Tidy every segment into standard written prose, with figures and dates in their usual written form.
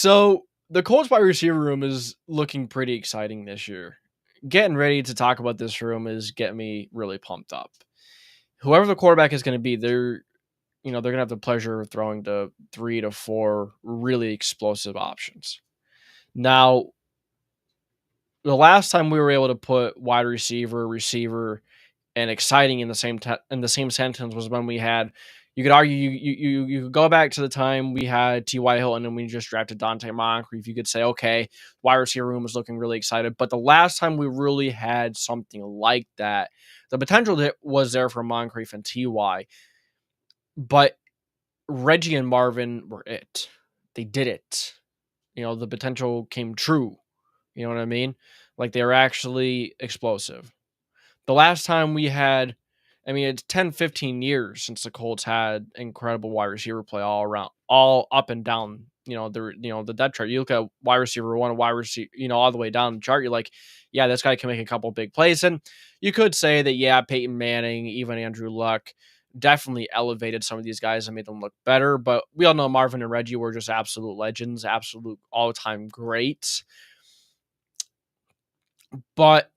So the Colts wide receiver room is looking pretty exciting this year. Getting ready to talk about this room is getting me really pumped up. Whoever the quarterback is going to be, they're going to have the pleasure of throwing to 3 to 4 really explosive options. Now, the last time we were able to put wide receiver, receiver, and exciting in the same sentence was when we had. You could argue you could go back to the time we had T.Y. Hilton and we just drafted Dante Moncrief. You could say, okay, wide receiver room was looking really excited. But the last time we really had something like that, the potential that was there for Moncrief and T.Y. But Reggie and Marvin were it. They did it. The potential came true. You know what I mean? Like they were actually explosive. The last time we had, it's 10, 15 years since the Colts had incredible wide receiver play all around, all up and down, the depth chart. You look at wide receiver one, wide receiver, all the way down the chart. You're like, yeah, this guy can make a couple big plays. And you could say that, yeah, Peyton Manning, even Andrew Luck definitely elevated some of these guys and made them look better. But we all know Marvin and Reggie were just absolute legends, absolute all-time greats. But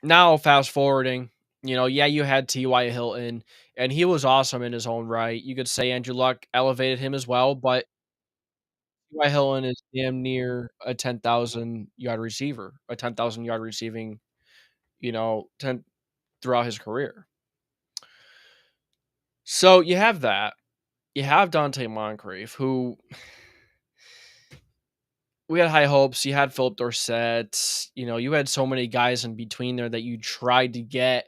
now, fast forwarding, you had T.Y. Hilton, and he was awesome in his own right. You could say Andrew Luck elevated him as well, but T.Y. Hilton is damn near a 10,000 yard receiver, a 10,000 yard receiving, 10 throughout his career. So you have that. You have Dante Moncrief, who we had high hopes. You had Philip Dorsett. You had so many guys in between there that you tried to get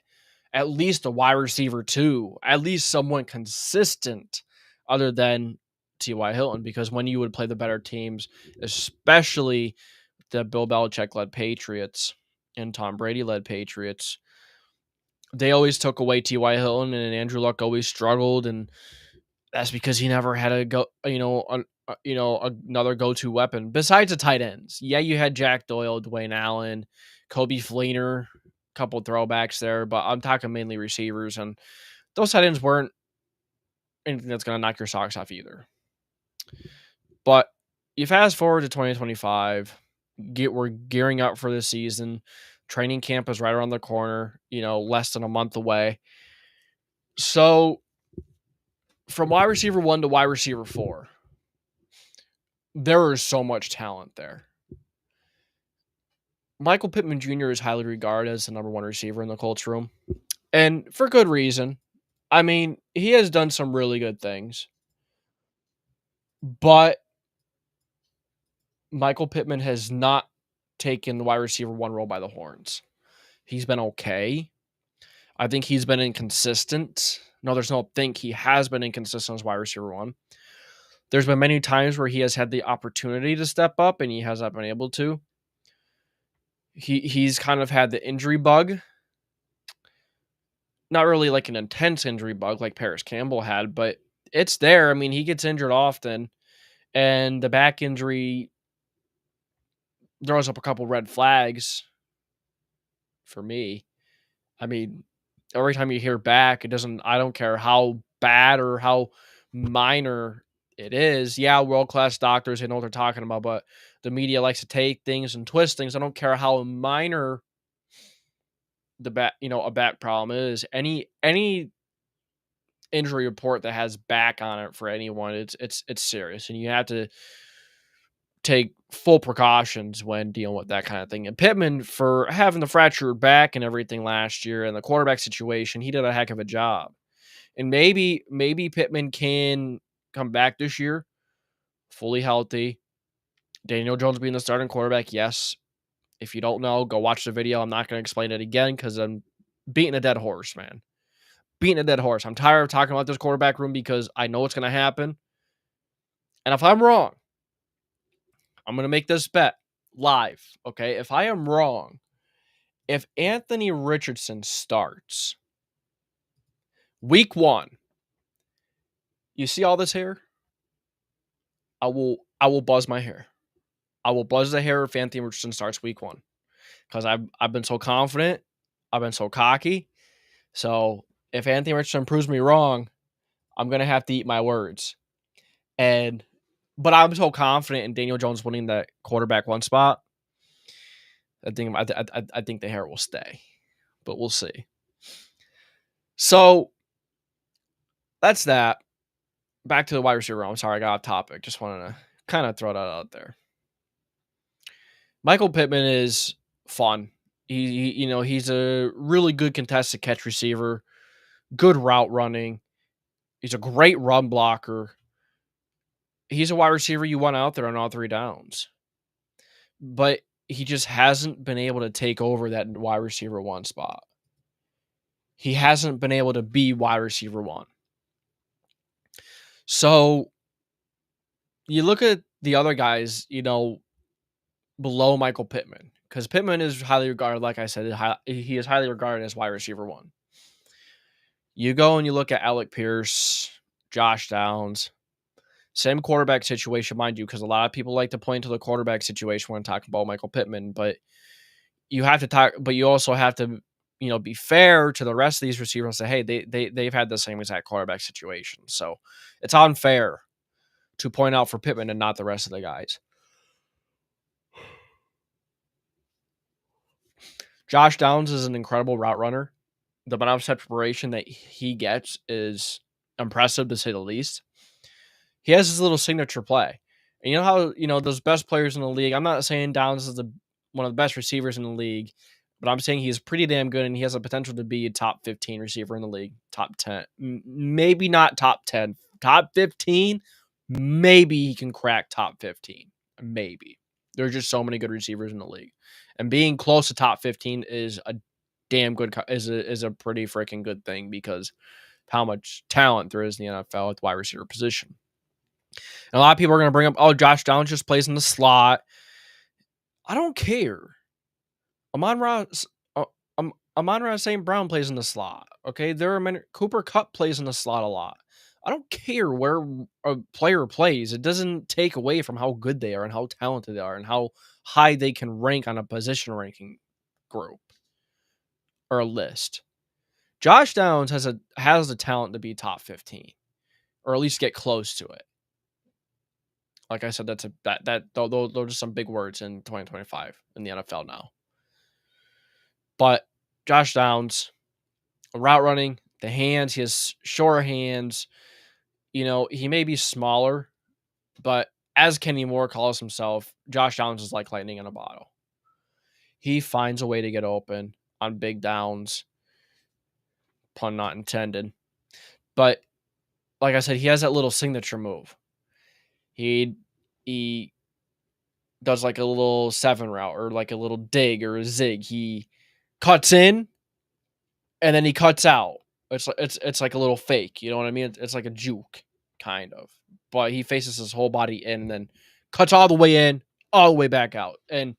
at least a wide receiver too, at least someone consistent other than T.Y. Hilton, because when you would play the better teams, especially the Bill Belichick led Patriots and Tom Brady led Patriots, they always took away T.Y. Hilton and Andrew Luck always struggled, and that's because he never had another go-to weapon besides the tight ends. Yeah, you had Jack Doyle, Dwayne Allen, Kobe Fleener, couple throwbacks there, but I'm talking mainly receivers, and those tight ends weren't anything that's going to knock your socks off either. But you fast forward to 2025, we're gearing up for the season. Training camp is right around the corner, less than a month away. So from wide receiver 1 to wide receiver 4, there is so much talent there. Michael Pittman Jr. is highly regarded as the number 1 receiver in the Colts room, and for good reason. He has done some really good things, but Michael Pittman has not taken the wide receiver 1 role by the horns. He's been okay. I think he's been inconsistent. No, there's no think. He has been inconsistent as wide receiver 1. There's been many times where he has had the opportunity to step up and he has not been able to. He's kind of had the injury bug. Not really like an intense injury bug like Paris Campbell had, but it's there. He gets injured often, and the back injury throws up a couple red flags for me. Every time you hear back, I don't care how bad or how minor it is. Yeah, world-class doctors, they know what they're talking about, but the media likes to take things and twist things. I don't care how minor a back problem is. Any injury report that has back on it for anyone, it's serious, and you have to take full precautions when dealing with that kind of thing. And Pittman, for having the fractured back and everything last year and the quarterback situation, he did a heck of a job. And maybe Pittman can come back this year fully healthy. Daniel Jones being the starting quarterback, yes. If you don't know, go watch the video. I'm not going to explain it again because I'm beating a dead horse, man. Beating a dead horse. I'm tired of talking about this quarterback room because I know it's going to happen. And if I'm wrong, I'm going to make this bet live, okay? If I am wrong, if Anthony Richardson starts week 1, you see all this hair? I will buzz my hair. I will buzz the hair if Anthony Richardson starts week 1 because I've been so confident. I've been so cocky. So if Anthony Richardson proves me wrong, I'm going to have to eat my words. And But I'm so confident in Daniel Jones winning that quarterback one spot. I think the hair will stay, but we'll see. So that's that. Back to the wide receiver room. I'm sorry, I got off topic. Just wanted to kind of throw that out there. Michael Pittman is fun. He's a really good contested catch receiver, good route running. He's a great run blocker. He's a wide receiver you want out there on all three downs. But he just hasn't been able to take over that wide receiver one spot. He hasn't been able to be wide receiver one. So you look at the other guys, below Michael Pittman, because Pittman is highly regarded, like I said, he is highly regarded as wide receiver one. You go and you look at Alec Pierce, Josh Downs, same quarterback situation, mind you, because a lot of people like to point to the quarterback situation when talking about Michael Pittman, but you have to talk, but you also have to, be fair to the rest of these receivers and say, hey, they've had the same exact quarterback situation. So it's unfair to point out for Pittman and not the rest of the guys. Josh Downs is an incredible route runner. The amount of separation that he gets is impressive, to say the least. He has his little signature play. And you know how, those best players in the league, I'm not saying Downs is one of the best receivers in the league, but I'm saying he's pretty damn good and he has the potential to be a top 15 receiver in the league. Top 10. Maybe not top 10. Top 15, maybe he can crack top 15. Maybe. There's just so many good receivers in the league. And being close to top 15 is a damn good, is a pretty freaking good thing because how much talent there is in the NFL at the wide receiver position. And a lot of people are going to bring up, oh, Josh Downs just plays in the slot. I don't care. Amon-Ra St. Brown plays in the slot. Okay, Cooper Kupp plays in the slot a lot. I don't care where a player plays. It doesn't take away from how good they are and how talented they are and how high they can rank on a position ranking group or a list. Josh Downs has the talent to be top 15 or at least get close to it. Like I said, those are some big words in 2025 in the NFL now. But Josh Downs, route running, the hands, he has shorter hands. He may be smaller, but as Kenny Moore calls himself, Josh Downs is like lightning in a bottle. He finds a way to get open on big downs, pun not intended. But like I said, he has that little signature move. He does like a little 7 route or like a little dig or a zig. He cuts in and then he cuts out. It's like a little fake, you know what I mean? It's like a juke, kind of. But he faces his whole body in and then cuts all the way in, all the way back out. And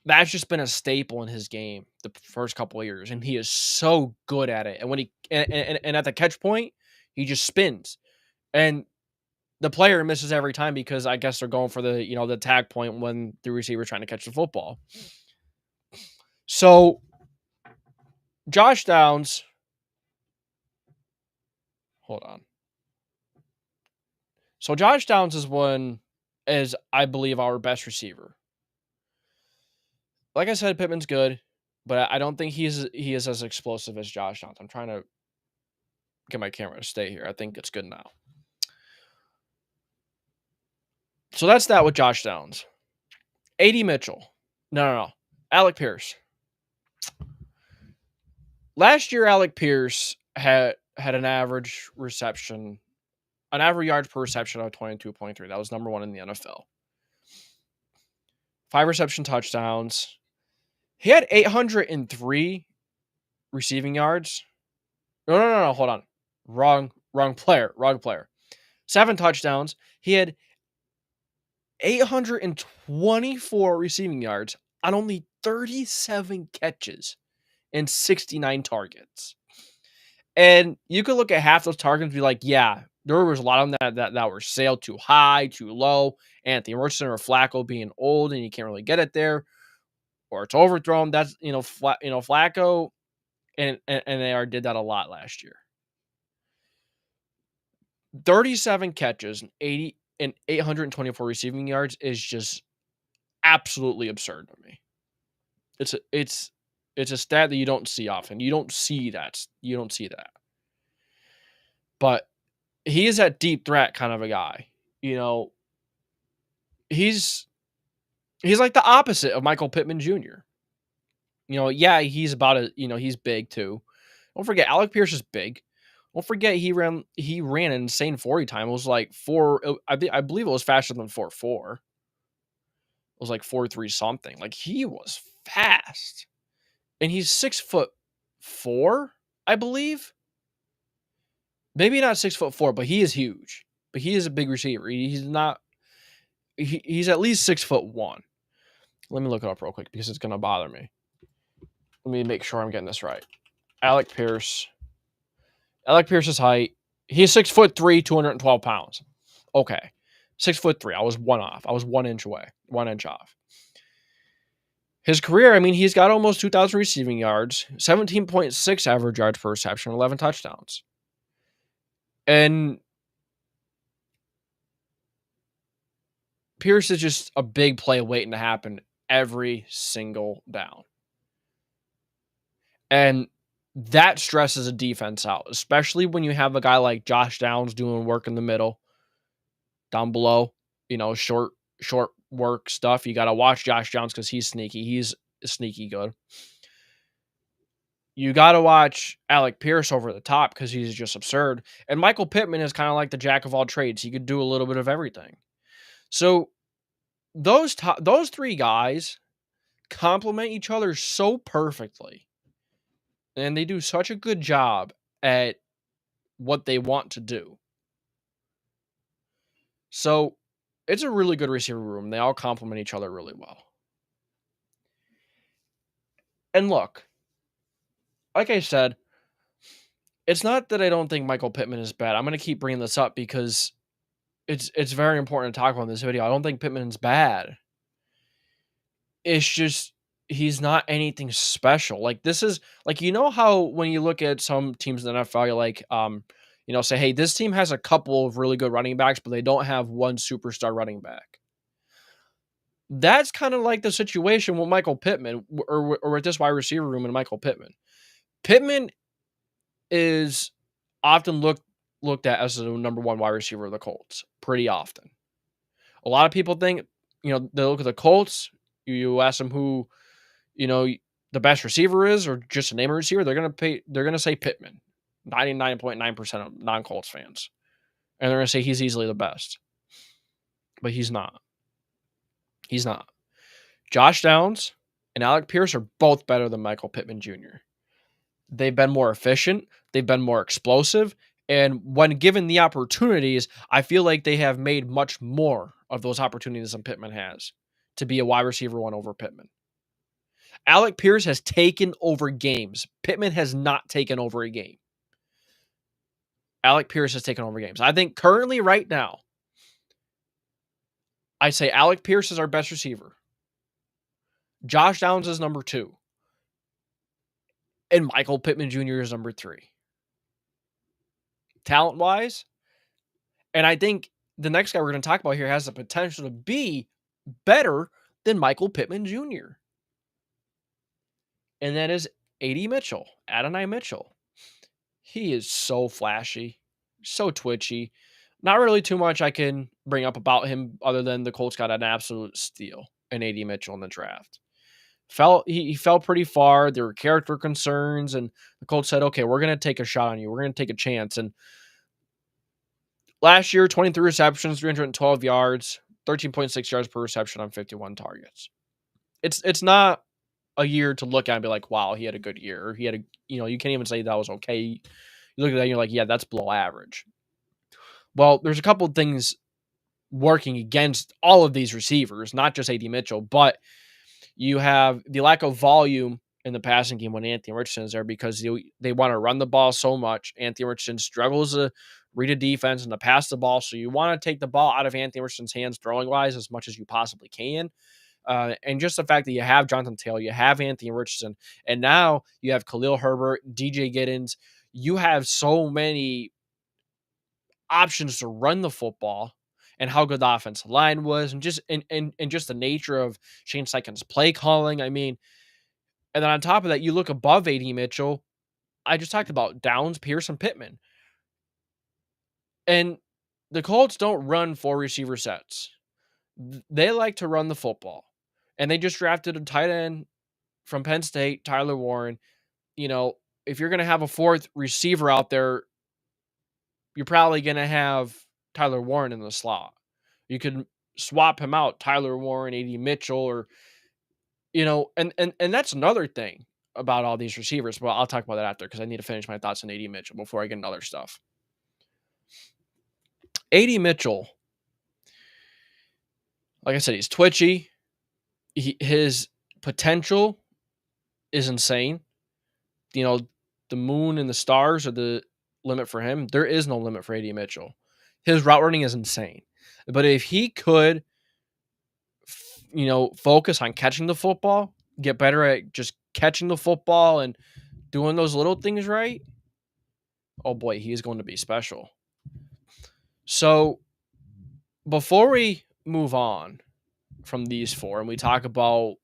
that's just been a staple in his game the first couple of years. And he is so good at it. And when and at the catch point, he just spins. And the player misses every time because I guess they're going for the tag point when the receiver's trying to catch the football. So Josh Downs, hold on. So Josh Downs is I believe our best receiver. Like I said, Pittman's good, but I don't think he is as explosive as Josh Downs. I'm trying to get my camera to stay here. I think it's good now. So that's that with Josh Downs. A.D. Mitchell. No. Alec Pierce. Last year, Alec Pierce had an average yards per reception of 22.3. That was number 1 in the NFL. 5 reception touchdowns. He had 803 receiving yards. No. Hold on. Wrong player. 7 touchdowns. He had 824 receiving yards on only 37 catches and 69 targets. And you could look at half those targets and be like, yeah, there was a lot of them that were sailed too high, too low. Anthony Richardson or Flacco being old and you can't really get it there, or it's overthrown. That's Flacco and they did that a lot last year. 37 catches and and 824 receiving yards is just absolutely absurd to me. It's a stat that you don't see often. You don't see that. You don't see that. But he is that deep threat kind of a guy. You know, he's like the opposite of Michael Pittman Jr. You know, yeah, he's about he's big too. Don't forget Alec Pierce is big. Don't forget he ran an insane 40 time. It was like I believe it was faster than 4.4. It was like 4.3 something. Like he was fast. And he's 6'4", I believe. Maybe not 6'4", but he is huge. But he is a big receiver. He's not. He's at least 6'1". Let me look it up real quick because it's gonna bother me. Let me make sure I'm getting this right. Alec Pierce's height. He's 6'3", 212 pounds. Okay, 6'3". I was one off. I was 1 inch away. 1 inch off. His career, I mean, he's got almost 2,000 receiving yards, 17.6 average yards per reception, 11 touchdowns. And Pierce is just a big play waiting to happen every single down. And that stresses a defense out, especially when you have a guy like Josh Downs doing work in the middle, down below, short work stuff. You got to watch Josh Downs because he's sneaky. He's sneaky good. You got to watch Alec Pierce over the top because he's just absurd. And Michael Pittman is kind of like the jack of all trades. He could do a little bit of everything. So those three guys complement each other so perfectly. And they do such a good job at what they want to do. So it's a really good receiver room. They all complement each other really well. And look, like I said, it's not that I don't think Michael Pittman is bad. I'm going to keep bringing this up because it's very important to talk about in this video. I don't think Pittman's bad. It's just he's not anything special. Like this is like how when you look at some teams in the NFL, you're like, say, hey, this team has a couple of really good running backs, but they don't have one superstar running back. That's kind of like the situation with Michael Pittman or with this wide receiver room and Michael Pittman. Pittman is often looked at as the number one wide receiver of the Colts pretty often. A lot of people think, they look at the Colts, you ask them who, the best receiver is or just a name of receiver, they're going to say Pittman. 99.9% of non-Colts fans. And they're going to say he's easily the best. But he's not. He's not. Josh Downs and Alec Pierce are both better than Michael Pittman Jr. They've been more efficient. They've been more explosive. And when given the opportunities, I feel like they have made much more of those opportunities than Pittman has to be a wide receiver one over Pittman. Alec Pierce has taken over games. Pittman has not taken over a game. Alec Pierce has taken over games. I think currently right now, I say Alec Pierce is our best receiver. Josh Downs is number 2. And Michael Pittman Jr. is number 3. Talent-wise. And I think the next guy we're going to talk about here has the potential to be better than Michael Pittman Jr. And that is Adonai Mitchell. He is so flashy, so twitchy. Not really too much I can bring up about him other than the Colts got an absolute steal in A.D. Mitchell in the draft. He fell pretty far. There were character concerns, and the Colts said, okay, we're going to take a shot on you. We're going to take a chance. And last year, 23 receptions, 312 yards, 13.6 yards per reception on 51 targets. It's not a year to look at and be like, wow, he had a good year. Or he had you can't even say that was okay. You look at that and you're like, yeah, that's below average. Well, there's a couple of things working against all of these receivers, not just A.D. Mitchell, but you have the lack of volume in the passing game when Anthony Richardson is there because they want to run the ball so much. Anthony Richardson struggles to read a defense and to pass the ball, so you want to take the ball out of Anthony Richardson's hands throwing-wise as much as you possibly can. And just the fact that you have Jonathan Taylor, you have Anthony Richardson, and now you have Khalil Herbert, DJ Giddens. You have so many options to run the football. and how good the offensive line was, and just the nature of Shane Steichen's play calling. I mean, and then on top of that, you look above AD Mitchell. I just talked about Downs, Pierce, and Pittman. And the Colts don't run 4 receiver sets. They like to run the football. And they just drafted a tight end from Penn State, Tyler Warren. You know, if you're going to have a fourth receiver out there, you're probably going to have Tyler Warren in the slot. You could swap him out, Tyler Warren, AD Mitchell, or, and that's another thing about all these receivers. But I'll talk about that after because I need to finish my thoughts on AD Mitchell before I get into other stuff. AD Mitchell, like I said, he's twitchy. His potential is insane. The moon and the stars are the limit for him. There is no limit for AD Mitchell. His route running is insane. But if he could, focus on catching the football, get better at just catching the football and doing those little things right, oh boy, he's going to be special. So before we move on from these four and we talk about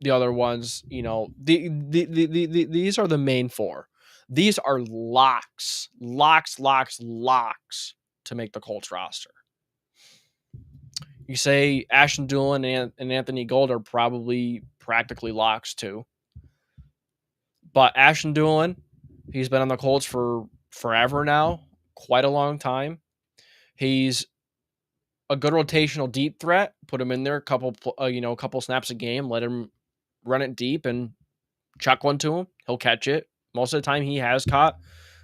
the other ones, these are the main four. These are locks to make the Colts roster. You say Ashton Dulin and Anthony Gold are probably practically locks too. But Ashton Dulin, he's been on the Colts for forever now, quite a long time. He's a good rotational deep threat. Put him in there a couple snaps a game. Let him run it deep and chuck one to him. He'll catch it. Most of the time, he has caught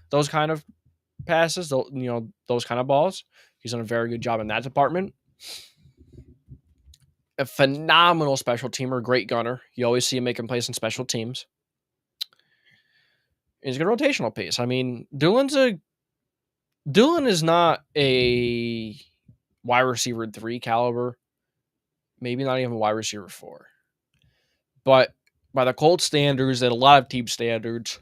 those kind of passes. Those kind of balls. He's done a very good job in that department. A phenomenal special teamer, great gunner. You always see him making plays in special teams. He's a good rotational piece. I mean, Dulin is not a wide receiver 3 caliber, maybe not even wide receiver 4. But by the Colts standards and a lot of team standards,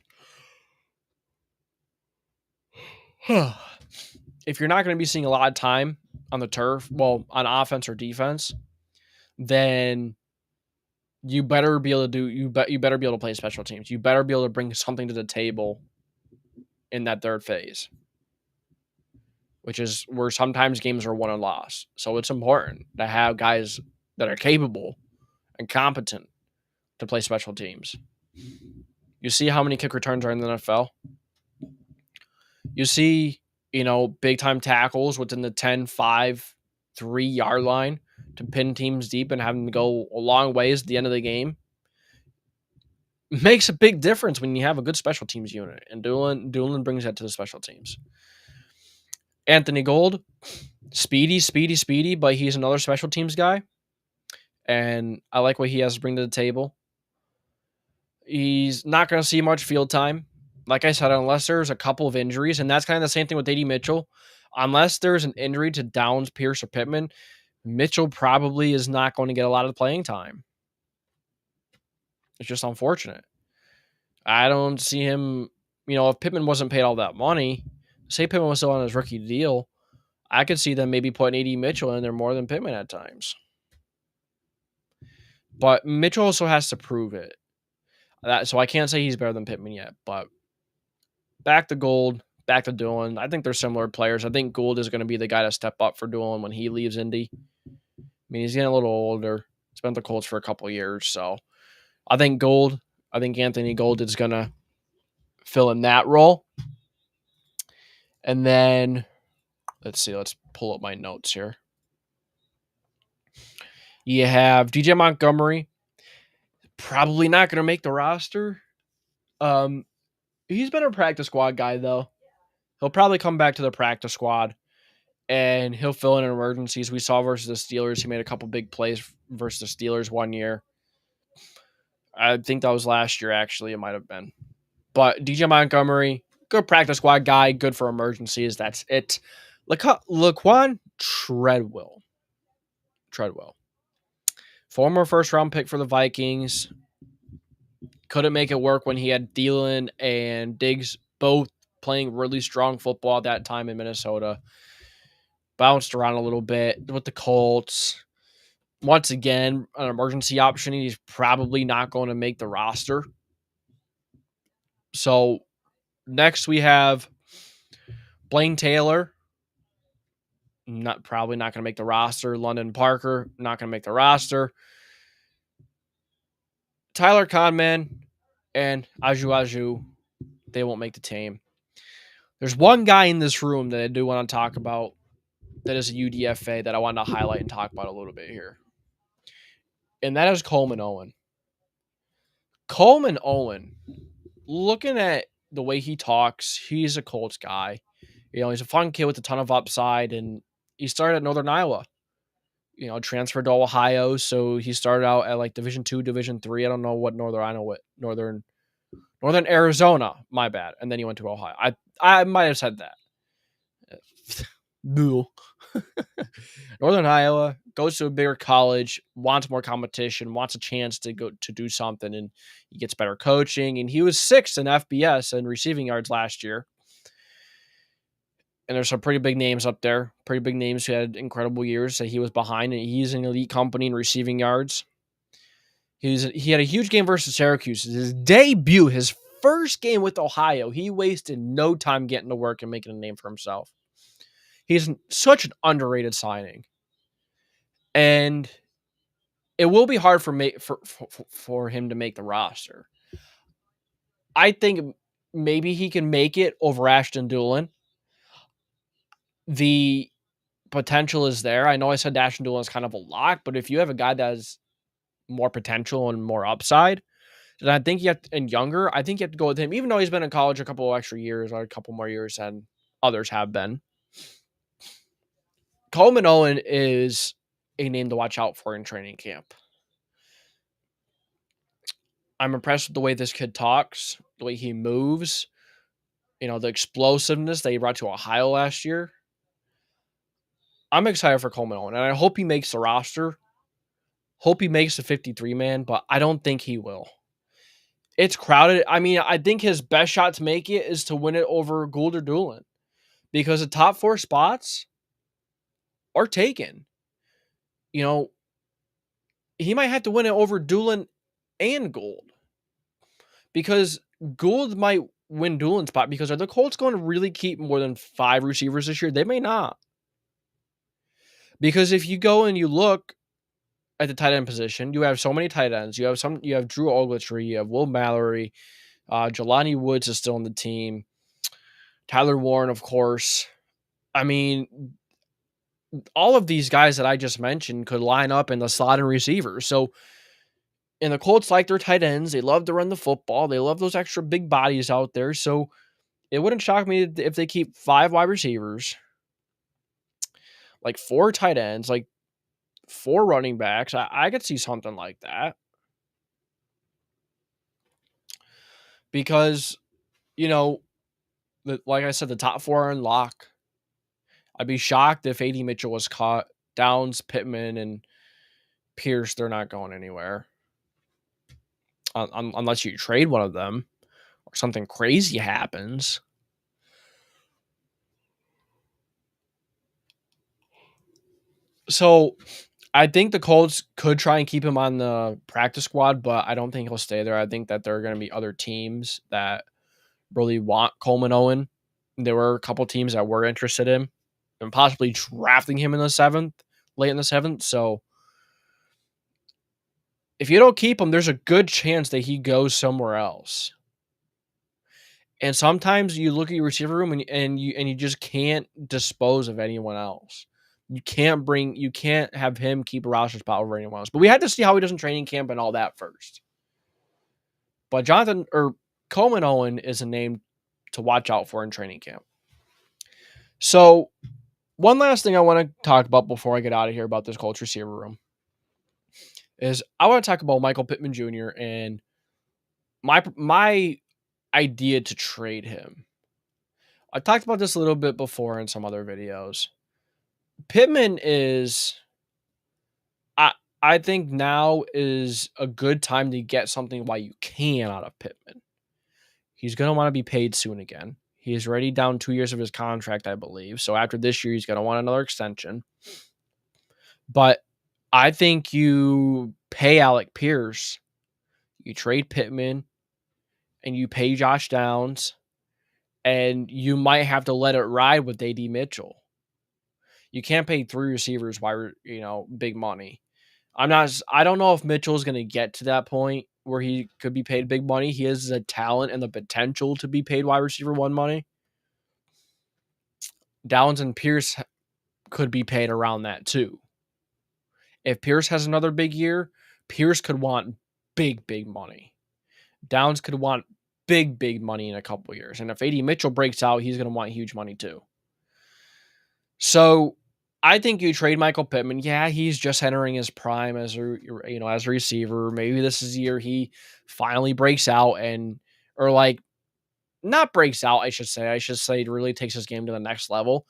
if you're not going to be seeing a lot of time on the turf, well, on offense or defense, then you better be able to play special teams. You better be able to bring something to the table in that third phase, which is where sometimes games are won and lost. So it's important to have guys that are capable and competent to play special teams. You see how many kick returns are in the NFL? You see, big time tackles within the 10, 5, 3-yard line to pin teams deep and have them go a long ways at the end of the game. It makes a big difference when you have a good special teams unit, and Dulin brings that to the special teams. Anthony Gold, speedy, but he's another special teams guy, and I like what he has to bring to the table. He's not going to see much field time, like I said, unless there's a couple of injuries, and that's kind of the same thing with AD Mitchell. Unless there's an injury to Downs, Pierce, or Pittman, Mitchell probably is not going to get a lot of playing time. It's just unfortunate. I don't see him, if Pittman wasn't paid all that money, say Pittman was still on his rookie deal, I could see them maybe putting AD Mitchell in there more than Pittman at times. But Mitchell also has to prove it. So I can't say he's better than Pittman yet. But back to Gold, back to Dulin. I think they're similar players. I think Gold is going to be the guy to step up for Dulin when he leaves Indy. I mean, he's getting a little older. He's been at the Colts for a couple of years. So I think Anthony Gold is going to fill in that role. And then, let's pull up my notes here. You have DJ Montgomery, probably not going to make the roster. He's been a practice squad guy, though. He'll probably come back to the practice squad, and he'll fill in emergencies. We saw versus the Steelers. He made a couple big plays versus the Steelers one year. I think that was last year, actually. It might have been. But DJ Montgomery, good practice squad guy, good for emergencies. That's it. Laquan Treadwell. Former first-round pick for the Vikings. Couldn't make it work when he had Thielen and Diggs both playing really strong football at that time in Minnesota. bounced around a little bit with the Colts. Once again, an emergency option. He's probably not going to make the roster. So next we have Blaine Taylor. Probably not going to make the roster. London Parker, not going to make the roster. Tyler Conman and Aju, they won't make the team. There's one guy in this room that I do want to talk about that is a UDFA that I want to highlight and talk about a little bit here. And that is Coleman Owen. Coleman Owen, looking at the way he talks, he's a Colts guy. He's a fun kid with a ton of upside, and he started at Northern Iowa. Transferred to Ohio, so he started out at like Division II, Division III. I don't know what Northern Arizona. My bad. And then he went to Ohio. I might have said that. Northern Iowa, goes to a bigger college, wants more competition, wants a chance to go to do something, and he gets better coaching. And he was sixth in FBS and receiving yards last year. And there's some pretty big names up there, pretty big names who had incredible years that he was behind, and he's an elite company in receiving yards. He had a huge game versus Syracuse. His debut, his first game with Ohio, he wasted no time getting to work and making a name for himself. He's such an underrated signing. And it will be hard for him to make the roster. I think maybe he can make it over Ashton Dulin. The potential is there. I know I said Ashton Dulin is kind of a lock, but if you have a guy that has more potential and more upside, then I think younger, I think you have to go with him, even though he's been in college a couple of extra years or a couple more years than others have been. Coleman Owen is a name to watch out for in training camp. I'm impressed with the way this kid talks, the way he moves, the explosiveness that he brought to Ohio last year. I'm excited for Coleman Owen, and I hope he makes the roster. Hope he makes the 53-man, but I don't think he will. It's crowded. I mean, I think his best shot to make it is to win it over Gould or Doolin, because the top 4 spots are taken. He might have to win it over Doolin and Gould, because Gould might win Doolin's spot, because are the Colts going to really keep more than 5 receivers this year? They may not. Because if you go and you look at the tight end position, you have so many tight ends. You have Drew Ogletree, you have Will Mallory, Jelani Woods is still on the team, Tyler Warren, of course. I mean, all of these guys that I just mentioned could line up in the slot and receivers. So, and the Colts like their tight ends. They love to run the football. They love those extra big bodies out there. So it wouldn't shock me if they keep 5 wide receivers, like 4 tight ends, like 4 running backs. I could see something like that. Because, like I said, the top 4 are in lock. I'd be shocked if A.D. Mitchell was caught. Downs, Pittman, and Pierce, they're not going anywhere. Unless you trade one of them or something crazy happens. So I think the Colts could try and keep him on the practice squad, but I don't think he'll stay there. I think that there are going to be other teams that really want Coleman Owen. There were a couple teams that were interested in him and possibly drafting him in the 7th, late in the 7th. So if you don't keep him, there's a good chance that he goes somewhere else. And sometimes you look at your receiver room and you just can't dispose of anyone else. You can't have him keep a roster spot over anyone else. But we had to see how he does in training camp and all that first. But Coleman Owen is a name to watch out for in training camp. So one last thing I want to talk about before I get out of here about this Colts receiver room is I want to talk about Michael Pittman Jr. and my idea to trade him. I talked about this a little bit before in some other videos. Pittman is, I think now is a good time to get something while you can out of Pittman. He's going to want to be paid soon again. He's already down 2 years of his contract, I believe. So after this year, he's going to want another extension. But I think you pay Alec Pierce, you trade Pittman, and you pay Josh Downs, and you might have to let it ride with AD Mitchell. You can't pay 3 receivers big money. I don't know if Mitchell is going to get to that point where he could be paid big money. He has the talent and the potential to be paid wide receiver 1 money. Downs and Pierce could be paid around that too. If Pierce has another big year, Pierce could want big money. Downs could want big money in a couple of years. And if AD Mitchell breaks out, he's going to want huge money too. So I think you trade Michael Pittman. Yeah, he's just entering his prime as a receiver. Maybe this is the year he finally breaks out not breaks out, I should say. I should say it really takes his game to the next level.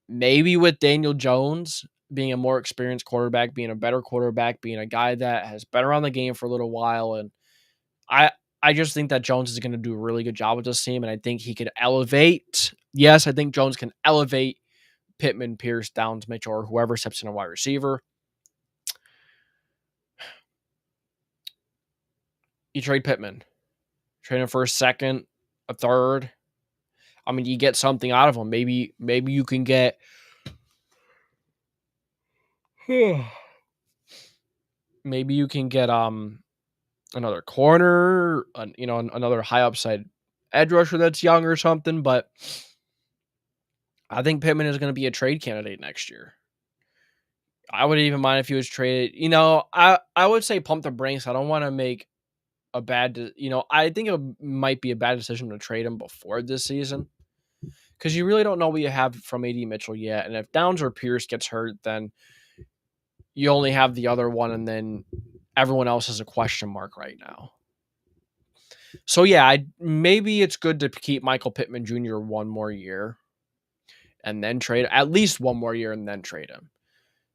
Maybe with Daniel Jones being a more experienced quarterback, being a better quarterback, being a guy that has been around the game for a little while. And I just think that Jones is going to do a really good job with this team. And I think he could elevate. Yes, I think Jones can elevate Pittman, Pierce, Downs, Mitchell, or whoever steps in a wide receiver. You trade Pittman. Trade him for a second, a third. I mean, you get something out of him. Maybe you can get another corner, another high upside edge rusher that's young or something. But I think Pittman is going to be a trade candidate next year. I wouldn't even mind if he was traded. I would say pump the brakes. I don't want to make a bad, I think it might be a bad decision to trade him before this season because you really don't know what you have from AD Mitchell yet. And if Downs or Pierce gets hurt, then you only have the other one, and then everyone else is a question mark right now. So yeah, maybe it's good to keep Michael Pittman Jr. one more year and then trade at least one more year and then trade him.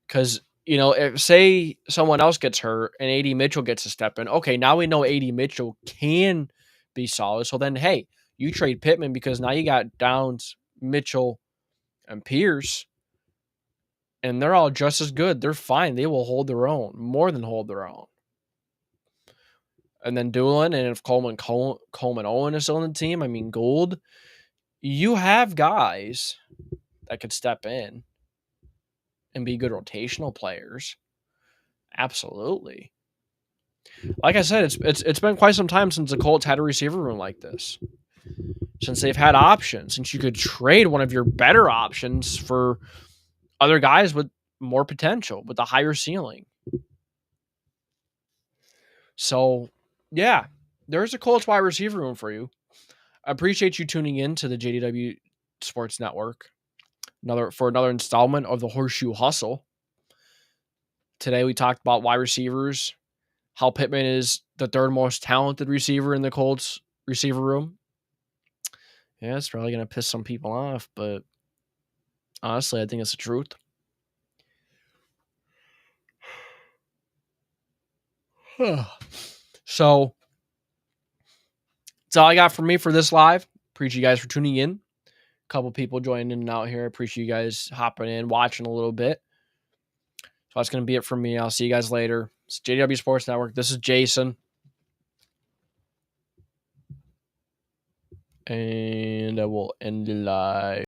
Because, if say someone else gets hurt and AD Mitchell gets to step in, okay, now we know AD Mitchell can be solid. So then, hey, you trade Pittman because now you got Downs, Mitchell, and Pierce, and they're all just as good. They're fine. They will hold their own, more than hold their own. And then Doolin, and if Coleman Owen is still on the team, I mean, Gould, you have guys that could step in and be good rotational players. Absolutely. Like I said, it's been quite some time since the Colts had a receiver room like this. Since they've had options, since you could trade one of your better options for other guys with more potential, with a higher ceiling. So, yeah, there's a Colts wide receiver room for you. I appreciate you tuning in to the JDW Sports Network. Another installment of the Horseshoe Hustle. Today we talked about wide receivers, how Pittman is the third most talented receiver in the Colts receiver room. Yeah, it's probably going to piss some people off, but honestly, I think it's the truth. So, that's all I got for me for this live. Appreciate you guys for tuning in. A couple people joining in and out here. Appreciate you guys hopping in, watching a little bit. So that's going to be it for me. I'll see you guys later. It's JW Sports Network. This is Jason. And I will end the live.